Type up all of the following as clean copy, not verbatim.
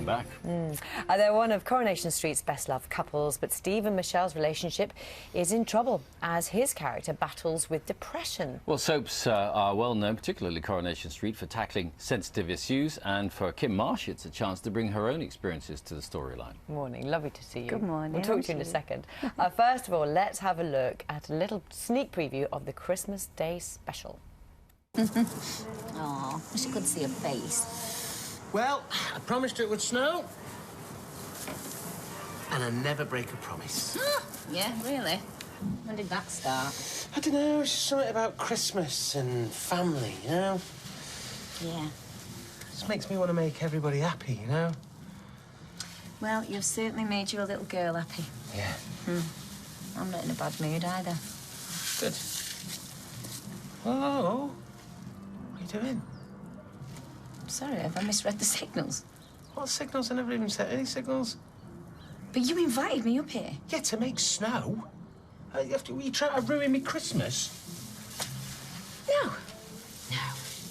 welcome back. They're one of Coronation Street's best-loved couples, but Steve and Michelle's relationship is in trouble as his character battles with depression. Well, soaps are well known, particularly Coronation Street, for tackling sensitive issues, and for Kym-Marsh, it's a chance to bring her own experiences to the storyline. Morning, lovely to see you. Good morning. We'll talk to you in a second. First of all, let's have a look at a little sneak preview of the Christmas Day special. Oh, wish I could see her face. Well, I promised her it would snow. And I never break a promise. Yeah, really? When did that start? I don't know, it's just something about Christmas and family, you know? Yeah. It just makes me want to make everybody happy, you know? Well, you've certainly made your little girl happy. Yeah. I'm not in a bad mood either. Good. Oh, what are you doing? Sorry, have I misread the signals? What signals? I never even set any signals. But you invited me up here. Yeah, to make snow? Were you trying to ruin me Christmas? No. No.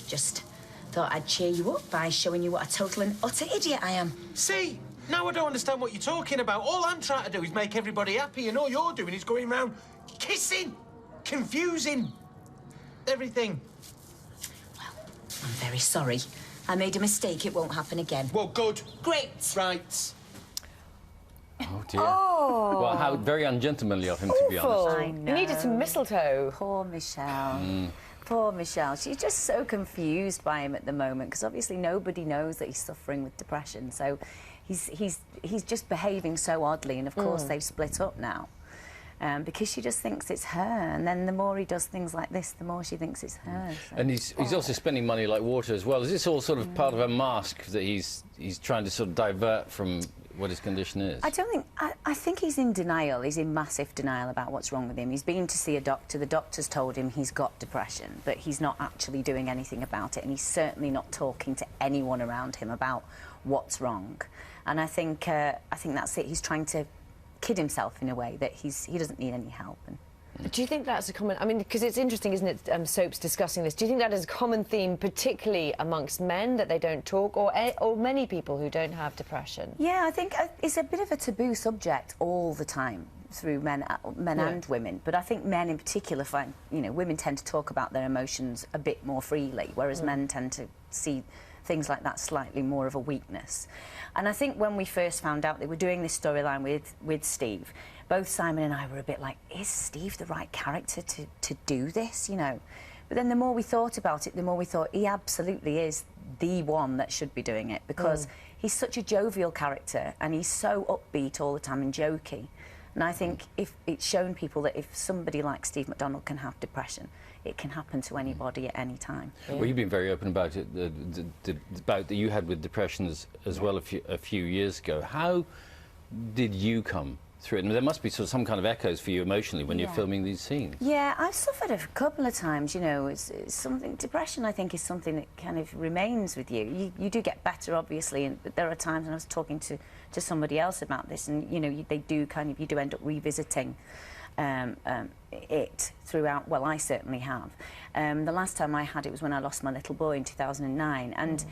Just thought I'd cheer you up by showing you what a total and utter idiot I am. See? Now I don't understand what you're talking about. All I'm trying to do is make everybody happy, and all you're doing is going around kissing, confusing everything. Well, I'm very sorry. I made a mistake. It won't happen again. Well, good. Great. Right. Oh, dear. Oh. Well, how very ungentlemanly of him, to be honest. I know. You needed some mistletoe. Poor Michelle. Poor Michelle. She's just so confused by him at the moment because obviously nobody knows that he's suffering with depression. So he's just behaving so oddly, and of course they've split up now. Because she just thinks it's her, and then the more he does things like this, the more she thinks it's her. So. And he's also spending money like water as well. Is this all sort of part of a mask that he's trying to sort of divert from what his condition is? I don't think... I think he's in denial. He's in massive denial about what's wrong with him. He's been to see a doctor. The doctor's told him he's got depression, but he's not actually doing anything about it, and he's certainly not talking to anyone around him about what's wrong. And I think that's it. He's trying to kid himself in a way that he doesn't need any help. And Do you think that's a common... I mean, because it's interesting, isn't it, soaps discussing this. Do you think that is a common theme, particularly amongst men, that they don't talk, or many people who don't have depression? yeah, I think it's a bit of a taboo subject all the time through men and women. But I think men in particular find, you know, women tend to talk about their emotions a bit more freely, whereas men tend to see things like that slightly more of a weakness. And I think when we first found out they were doing this storyline with Steve, both Simon and I were a bit like, is Steve the right character to do this, you know? But then the more we thought about it, the more we thought he absolutely is the one that should be doing it, because he's such a jovial character and he's so upbeat all the time and jokey. And I think if it's shown people that if somebody like Steve McDonald can have depression, it can happen to anybody at any time. Yeah. Well, you've been very open about it, the bout that you had with depression as well a few years ago. How did you come through it? And there must be sort of some kind of echoes for you emotionally when you're filming these scenes. Yeah, I've suffered a couple of times, you know. It's something... Depression, I think, is something that kind of remains with you. You do get better, obviously, but there are times, and I was talking to somebody else about this, and, you know, you do end up revisiting it throughout. Well, I certainly have. The last time I had it was when I lost my little boy in 2009, and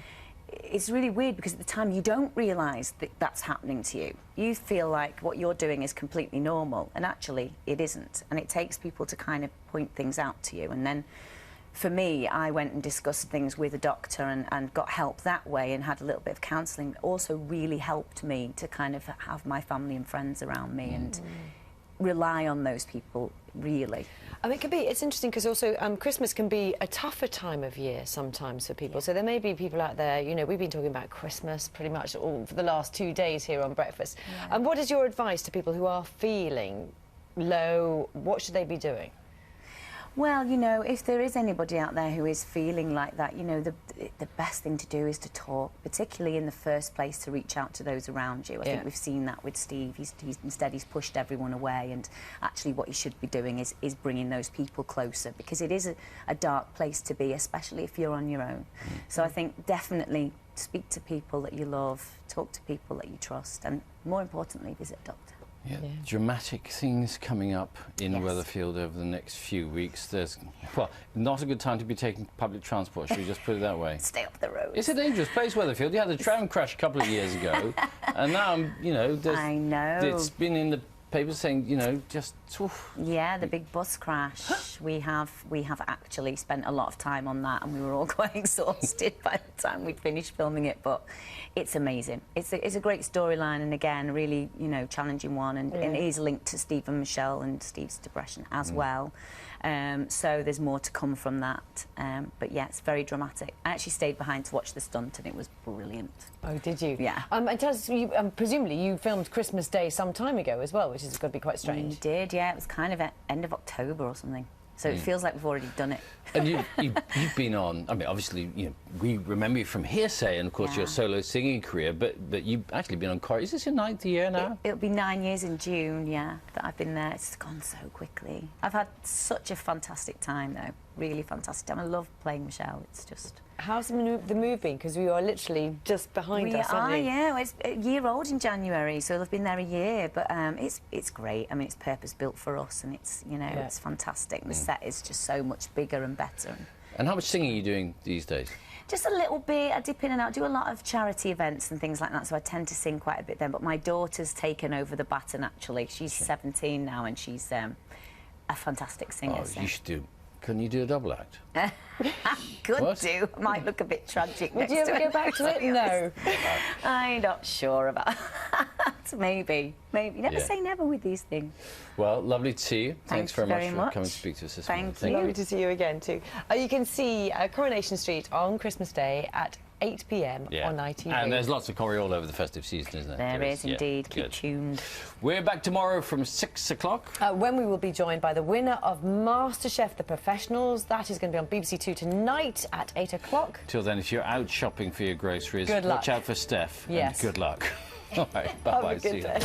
it's really weird because at the time you don't realise that that's happening to you. You feel like what you're doing is completely normal, and actually it isn't. And it takes people to kind of point things out to you. And then, for me, I went and discussed things with a doctor and got help that way, and had a little bit of counselling. It also really helped me to kind of have my family and friends around me and rely on those people, really. I mean, it's interesting because also Christmas can be a tougher time of year sometimes for people. So there may be people out there, you know, we've been talking about Christmas pretty much all for the last 2 days here on Breakfast. And what is your advice to people who are feeling low? What should they be doing? Well, you know, if there is anybody out there who is feeling like that, you know, the best thing to do is to talk, particularly in the first place, to reach out to those around you. I think we've seen that with Steve. He's pushed everyone away, and actually what he should be doing is bringing those people closer, because it is a dark place to be, especially if you're on your own. So I think definitely speak to people that you love, talk to people that you trust, and more importantly, visit a doctor. Yeah, dramatic things coming up in Weatherfield over the next few weeks. There's, well, not a good time to be taking public transport, should we just put it that way? Stay off the road. It's a dangerous place, Weatherfield. You had a tram crash a couple of years ago, and now, you know, I know. It's been in the papers saying, you know, just... Oof. Yeah, the big bus crash. we have actually spent a lot of time on that, and we were all quite exhausted by the time we'd finished filming it, but it's amazing. It's a great storyline, and again, really, you know, challenging one, and it is linked to Steve and Michelle and Steve's depression as well. So there's more to come from that. But yeah, it's very dramatic. I actually stayed behind to watch the stunt, and it was brilliant. Oh, did you? Yeah. And tell us, presumably you filmed Christmas Day some time ago as well, which is going to be quite strange. We did, yeah. It was kind of at end of October or something. So it feels like we've already done it. And you've been on, I mean, obviously, you know, we remember you from Hearsay and, of course, your solo singing career, but you've actually been on chorus. Is this your 9th year now? It'll be 9 years in June, yeah, that I've been there. It's gone so quickly. I've had such a fantastic time, though. Really fantastic time. I love playing Michelle. It's just... How's the move been? Because we are literally just behind us, aren't we? Yeah. It's a year old in January, so I've been there a year. But it's great. I mean, it's purpose-built for us, and it's, you know, it's fantastic. The set is just so much bigger and better. And how much singing are you doing these days? Just a little bit. I dip in and out, do a lot of charity events and things like that, so I tend to sing quite a bit then. But my daughter's taken over the baton, actually. She's 17 now, and she's a fantastic singer. Oh, so. you should do... Can you do a double act? Could do. Might look a bit tragic. Would you ever go back to it? No. I'm not sure about that. Maybe. Never say never with these things. Well, lovely to see you. Thanks very much for coming to speak to us this morning. Thank you. Lovely to see you again, too. You can see Coronation Street on Christmas Day at 8 p.m. on ITV. And there's lots of choreo all over the festive season, isn't there? There is indeed. Keep tuned. We're back tomorrow from 6 o'clock. When we will be joined by the winner of MasterChef The Professionals. That is going to be on BBC Two tonight at 8 o'clock. Till then, if you're out shopping for your groceries, Good luck. watch out for Steph. Yes. And good luck. All right, bye-bye. Have a good day.